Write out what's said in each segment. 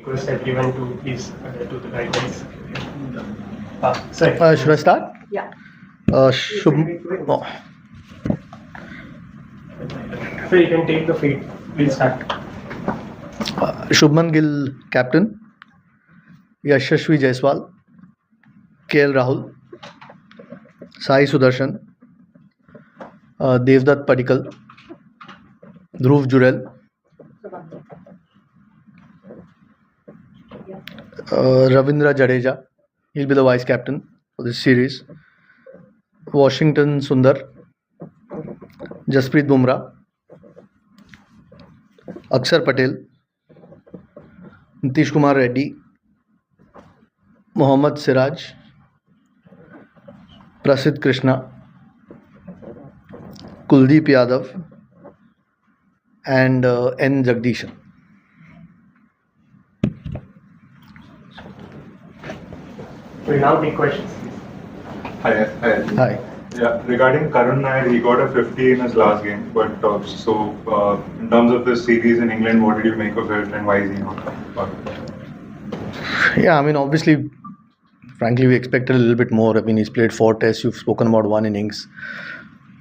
request everyone to please do the guidelines. Sorry. Should I start? Yeah. Oh. So you can take the feed. We'll start. Shubman Gill, captain. Yashashvi Jaiswal, KL Rahul, Sai Sudarshan, Devdutt Padikkal, Dhruv Jurel, Ravindra Jadeja. He'll be the vice captain for this series. Washington Sundar, Jasprit Bumrah, Akshar Patel, Nitish Kumar Reddy, Mohammad Siraj, Prasidh Krishna, Kuldeep Yadav, and N. Jagdishan. We'll now take questions. Hi. Hi. Yeah, regarding Karun Nair, he got a 50 in his last game. But in terms of this series in England, what did you make of it, and why is he not? Yeah, I mean, obviously, frankly, we expected a little bit more. I mean, he's played 4 tests. You've spoken about 1 innings.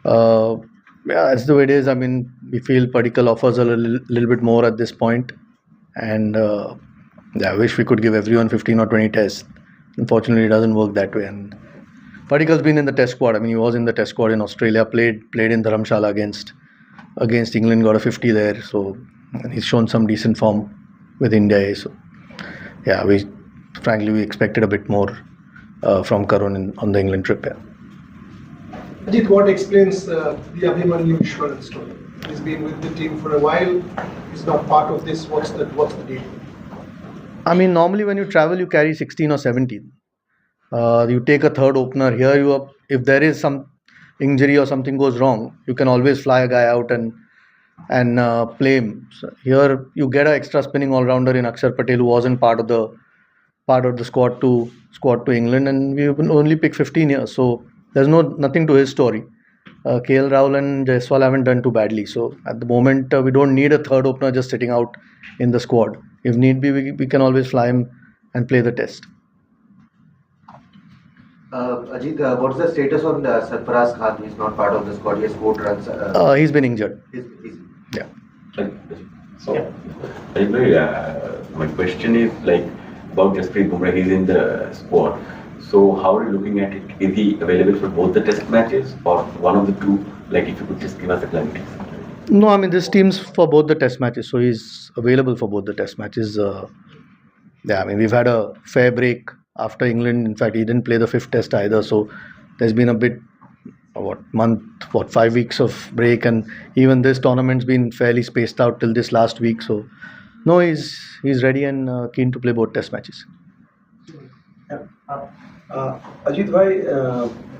Yeah, that's the way it is. I mean, we feel Padikkal offers a little bit more at this point, and I wish we could give everyone 15 or 20 tests. Unfortunately, it doesn't work that way. And Padikkal's been in the test squad. I mean, he was in the test squad in Australia, played in Dharamshala against England, got a 50 there. So, and he's shown some decent form with India. So, yeah, we expected a bit more from Karun on the England trip. Yeah. Ajit, what explains the Abhimanyu Vishwaran story? He's been with the team for a while. He's not part of this. What's the deal? I mean, normally when you travel, you carry 16 or 17. You take a third opener. Here, if there is some injury or something goes wrong, you can always fly a guy out and play him. So here, you get an extra spinning all-rounder in Akshar Patel, who wasn't part of the squad to England, and we only pick 15 years. So there's nothing to his story. KL Rahul and Jaiswal haven't done too badly. So at the moment, we don't need a third opener just sitting out in the squad. If need be, we can always fly him and play the test. Ajit, what's the status on Sarfaraz Khan? He's not part of the squad. He has 4 runs. He's been injured. Yeah. So, my question is about Jasprit Bumrah. He's in the squad. So how are you looking at it? Is he available for both the test matches or one of the two? If you could just give us a clarity. No, I mean, this team's for both the test matches, so he's available for both the test matches. Yeah, I mean, we've had a fair break after England. In fact, he didn't play the 5th test either, so there's been a bit, 5 weeks of break, and even this tournament's been fairly spaced out till this last week. So, no, he's ready and keen to play both test matches. Ajit,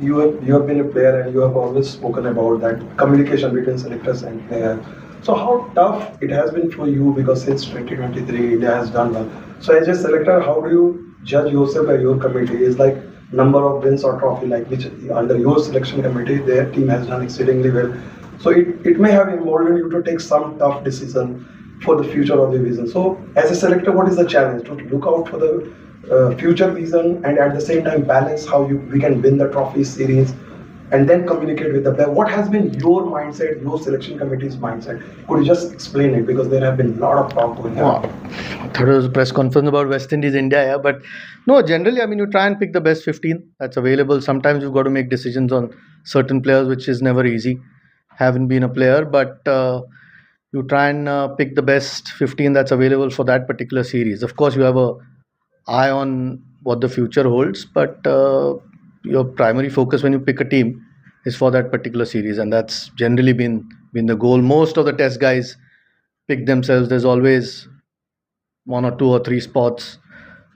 you have been a player and you have always spoken about that communication between selectors and players. So how tough it has been for you, because since 2023 India has done well. So as a selector, how do you judge yourself and your committee? Is number of wins or trophy, which under your selection committee their team has done exceedingly well. So it may have emboldened you to take some tough decision for the future of the division. So as a selector, what is the challenge? To look out for the future vision and at the same time balance how we can win the trophy series and then communicate with the player. What has been your mindset, your selection committee's mindset? Could you just explain it, because there have been a lot of talk going on. I thought it was a press conference about West Indies, India, yeah, but no, generally, I mean, you try and pick the best 15 that's available. Sometimes you've got to make decisions on certain players, which is never easy. Haven't been a player, but you try and pick the best 15 that's available for that particular series. Of course, you have a eye on what the future holds, but your primary focus when you pick a team is for that particular series, and that's generally been the goal. Most of the test guys pick themselves. There's always 1 or 2 or 3 spots,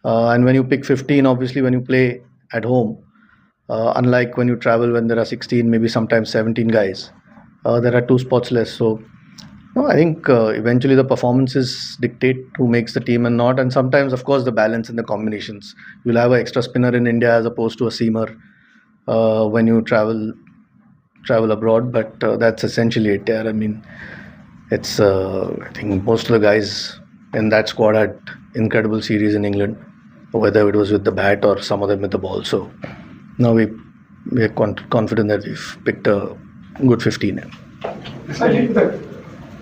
and when you pick 15, obviously when you play at home, unlike when you travel, when there are 16, maybe sometimes 17 guys, there are 2 spots less. So no, I think eventually the performances dictate who makes the team and not. And sometimes, of course, the balance in the combinations. You'll have an extra spinner in India as opposed to a seamer when you travel abroad. But that's essentially it. Yeah, I mean, it's I think most of the guys in that squad had incredible series in England, whether it was with the bat or some of them with the ball. So now we're confident that we've picked a good 15.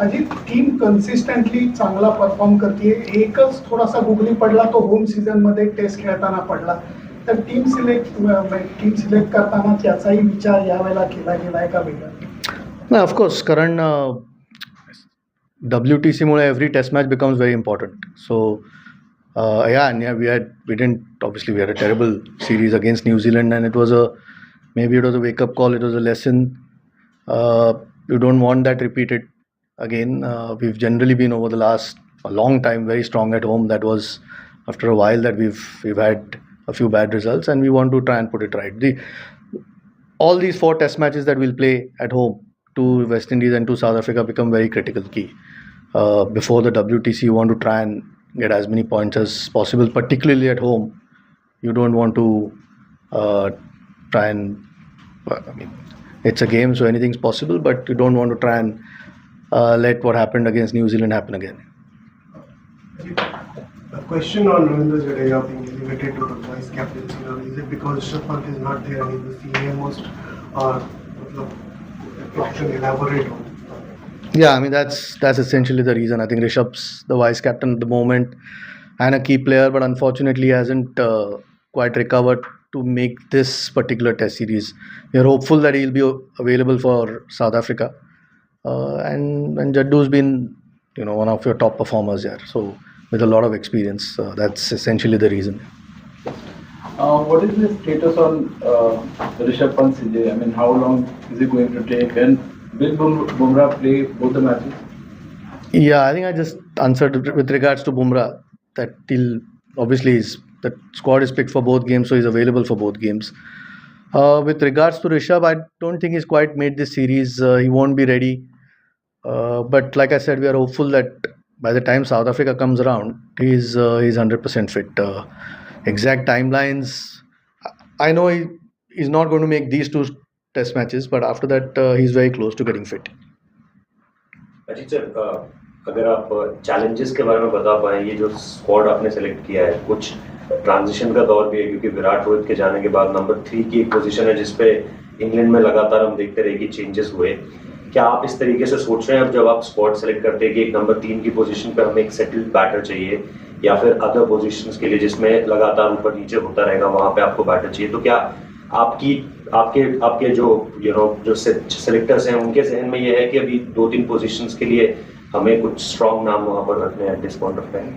Ajit team consistently चांगला perform करते. एकच थोडासा googly पडला तो home season मध्ये test खेळताना पडला. तर टीम सिलेक्ट करताना त्याचाही विचार यावेळेला केला गेलाय का वेगळा? No, of course, कारण WTC Mule every test match becomes very important. So we had a terrible series against New Zealand, and it was a wake up call. It was a lesson. You don't want that repeated again. We've generally been over the last a long time very strong at home. That was after a while that we've had a few bad results, and we want to try and put it right. All these 4 test matches that we'll play at home to West Indies and to South Africa become very critical key. Before the WTC, you want to try and get as many points as possible, particularly at home. You don't want to try and, it's a game, so anything's possible, but you don't want to try and let what happened against New Zealand happen again. A question on Ravindra Jadeja being elevated to the vice captaincy. Is it because Rishabh Pant is not there and he's the senior most, or if you can elaborate on? Yeah, that's essentially the reason. I think Rishabh's the vice captain at the moment and a key player, but unfortunately he hasn't quite recovered to make this particular test series. We are hopeful that he'll be available for South Africa. And Jaddu's been, one of your top performers here. So with a lot of experience, that's essentially the reason. What is the status on Rishabh Pant CJ? I mean, how long is it going to take? And will Bumrah play both the matches? Yeah, I think I just answered with regards to Bumrah that obviously the squad is picked for both games, so he's available for both games. With regards to Rishabh, I don't think he's quite made this series. He won't be ready. But like I said, we are hopeful that by the time South Africa comes around, he's 100% fit. Exact timelines, I know he's not going to make these 2 test matches, but after that he's very close to getting fit. Ajit sir, अगर आप challenges के बारे में बता पाएं, ये जो squad आपने सेलेक्ट किया है, कुछ ट्रांजिशन का दौर भी है क्योंकि विराट रोहित के जाने के बाद नंबर 3 की एक पोजीशन है जिसपे इंग्लैंड में लगातार हम देखते रहे कि चेंजेस हुए. क्या आप इस तरीके से सोच रहे हैं अब जब आप स्क्वाड सेलेक्ट करते हैं कि एक नंबर 3 की पोजीशन पे हमें एक सेटल्ड बैटर चाहिए, या फिर अदर पोजीशंस के लिए जिसमें लगातार ऊपर नीचे होता रहेगा वहां पे आपको बैटर चाहिए? तो क्या आपके जो सेलेक्टर्स हैं उनके जहन में ये है कि अभी 2-3 पोजीशंस के लिए हमें कुछ स्ट्रॉन्ग नाम वहां पर रखने हैं at this point of time?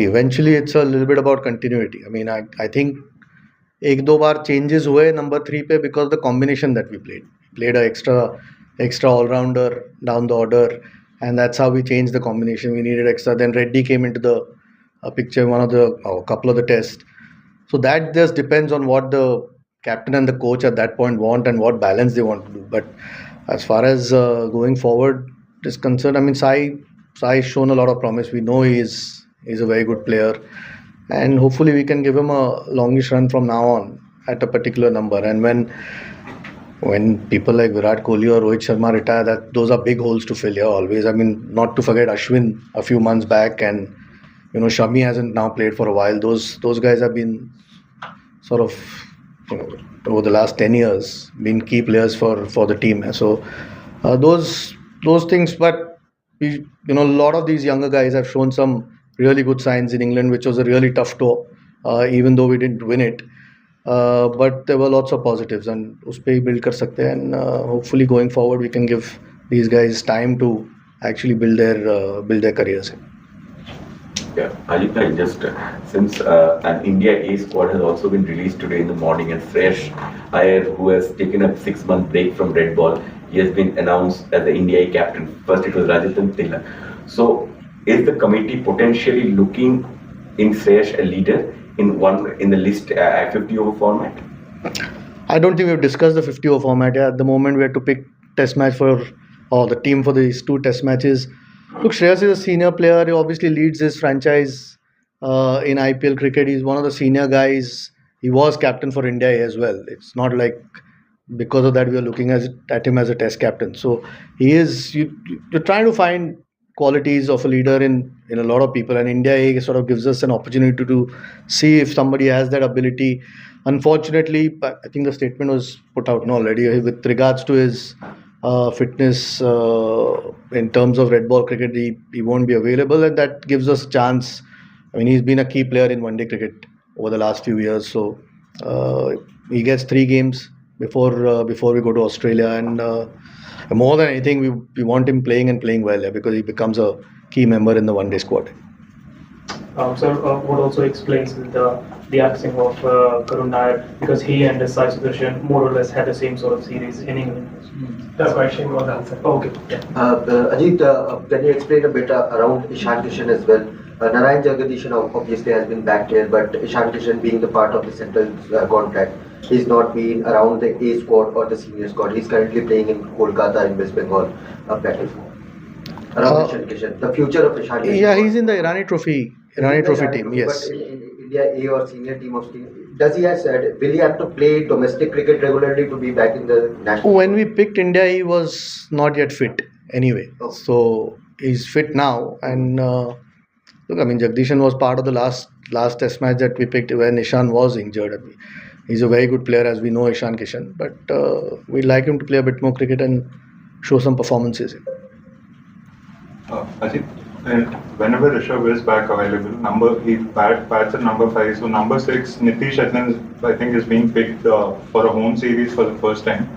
Eventually it's a little bit about continuity. I think 1-2 bar changes हुए number 3 पे because of the combination that we played. We played an extra all-rounder down the order, and that's how we changed the combination. We needed extra. Then Reddy came into the picture, couple of the tests. So that just depends on what the captain and the coach at that point want and what balance they want to do. But as far as going forward is concerned, Sai's shown a lot of promise. We know he's a very good player, and hopefully we can give him a longish run from now on at a particular number. And when people like Virat Kohli or Rohit Sharma retire, those are big holes to fill here always. Not to forget Ashwin a few months back, and Shami hasn't now played for a while. Those guys have been sort of over the last 10 years been key players for the team. So those things, but a lot of these younger guys have shown some really good signs in England, which was a really tough tour, even though we didn't win it. But there were lots of positives, and us pe hi build kar sakte hain, and hopefully going forward we can give these guys time to actually build their careers. Yeah, Ajit, just since an India A squad has also been released today in the morning, and Shreyas, Iyer, who has taken a 6-month break from red ball, he has been announced as the India A captain. First it was Rajasthan Tilla. So is the committee potentially looking in Shreyas a leader in the list 50-over format? I don't think we've discussed the 50-over format yet. At the moment we have to pick test match or the team for these 2 test matches. Look, Shreyas is a senior player. He obviously leads his franchise in IPL cricket. He's one of the senior guys. He was captain for India A as well. It's not like because of that we are looking at him as a test captain. So he is. You're trying to find qualities of a leader in a lot of people, and India A sort of gives us an opportunity to see if somebody has that ability. Unfortunately, I think the statement was put out already with regards to his fitness in terms of red ball cricket. He won't be available, and that gives us a chance. I mean, he's been a key player in one-day cricket over the last few years, so he gets 3 games before we go to Australia, and more than anything, we want him playing and playing well, because he becomes a key member in the one-day squad. So what also explains the axing of Karun Nair, because he and Sai Sudarshan more or less had the same sort of series in England. The question was answered. Okay. Yeah. Ajit, can you explain a bit around Ishan Kishan as well? Narayan Jagdishan obviously has been back here, but Ishan Kishan being the part of the central contract, he's not been around the A squad or the senior squad. He's currently playing in Kolkata in West Bengal. Around Ishan Kishan, the future of Ishan Kishan. Yeah, he's in the Irani Trophy team. Yes. But in India A or senior team of team, will he have to play domestic cricket regularly to be back in the national? When we picked India, he was not yet fit anyway. Oh. So he's fit now, and look, I mean, Jagdishan was part of the last test match that we picked when Ishan was injured. He's a very good player, as we know, Ishan Kishan, but we'd like him to play a bit more cricket and show some performances. Ajit, and whenever Rishabh is back available, he bats at number 5. So number 6, Nitish I think is being picked for a home series for the first time.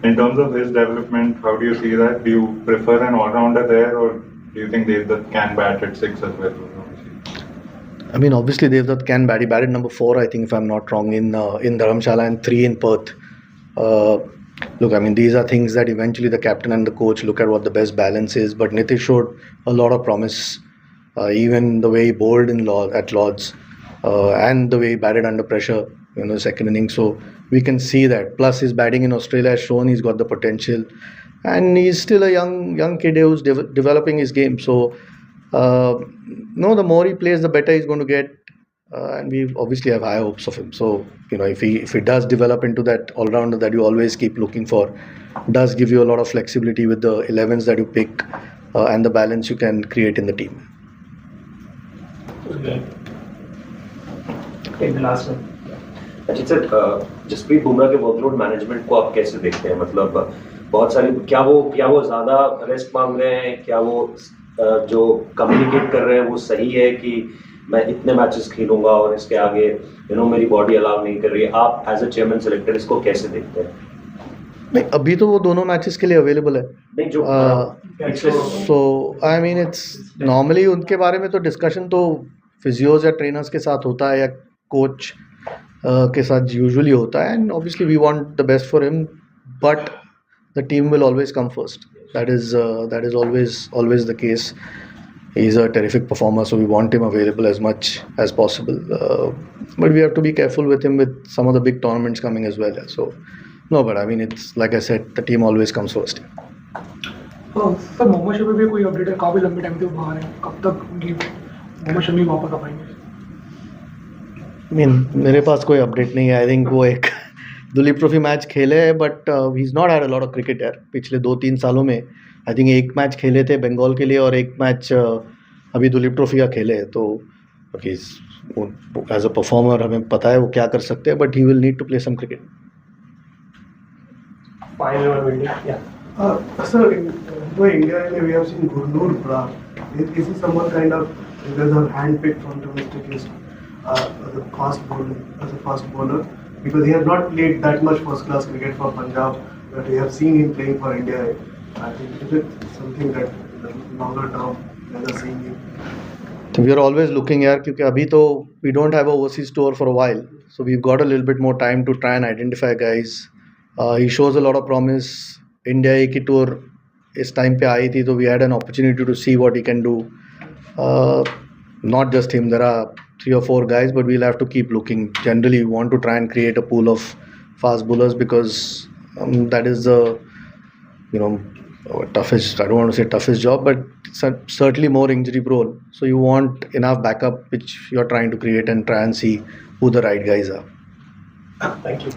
In terms of his development, how do you see that? Do you prefer an all-rounder there, or do you think Devdutt can bat at 6 as well? I mean, obviously Devdutt can bat. He batted number 4, I think, if I'm not wrong, in Dharamshala, and 3 in Perth. Look, I mean, these are things that eventually the captain and the coach look at what the best balance is. But Nitish showed a lot of promise, even the way he bowled at Lords, and the way he batted under pressure, the second inning. So we can see that. Plus, his batting in Australia has shown he's got the potential, and he's still a young kid who's developing his game. So, the more he plays, the better he's going to get. And we obviously have high hopes of him. So, if he does develop into that all-rounder that you always keep looking for, does give you a lot of flexibility with the 11s that you pick, and the balance you can create in the team. Okay, the last one. Ajit sir, Jasprit Bumrah के workload management को आप कैसे देखते हैं? मतलब बहुत सारी क्या वो ज़्यादा रेस्ट मांग रहे हैं, क्या वो जो कम्युनिकेट कर रहे हैं वो सही है कि मैं इतने मैचेस खेलूंगा और इसके आगे मेरी बॉडी अलाउ नहीं कर रही है? आप एज अ चेयरमैन सेलेक्टर इसको कैसे देखते हैं? नहीं, अभी तो वो दोनों मैचेस के लिए अवेलेबल है. नहीं, जो सो आई मीन इट्स नॉर्मली उनके बारे में तो डिस्कशन तो फिजियोज या ट्रेनर्स के साथ होता है, या कोच के साथ यूजुअली होता है. And obviously we want the best for him, but the team will always come first. That is always the case. He's a terrific performer, so we want him available as much as possible. But we have to be careful with him with some of the big tournaments coming as well. So, no, but I mean, it's like I said, the team always comes first. Sir, Mohammed Shami पे कोई update है? काफी लंबे time से बाहर है, कब तक मोहम्मद शमी वापस आ पाएंगे? I mean, मेरे पास कोई अपडेट नहीं है. I think वो एक दुलीप ट्रॉफी मैच खेले हैं, but he is not had a lot of cricket यार. पिछले 2-3 सालों में आई थिंक 1 मैच खेले थे बंगाल के लिए, और 1 मैच अभी दुलीप ट्रॉफी का खेले हैं. तो एज अ परफॉर्मर हमें पता है वो क्या कर सकते हैं, but he will need to play some cricket. Sir, in India, we have seen Gurnur Brar. Is he someone kind of, because of hand-picked from domestic list as a fast bowler? Because he has not played that much first-class cricket for Punjab, but we have seen him playing for India. I think is it something that longer term we are seeing him? So we are always looking here, because abhi to we don't have a overseas tour for a while, so we've got a little bit more time to try and identify guys. He shows a lot of promise. India A की tour इस time पे आई थी, तो we had an opportunity to see what he can do. Not just him, there are 3 or 4 guys, but we'll have to keep looking. Generally, we want to try and create a pool of fast bowlers, because that is the toughest. I don't want to say toughest job, but certainly more injury prone. So you want enough backup, which you're trying to create, and try and see who the right guys are. Thank you.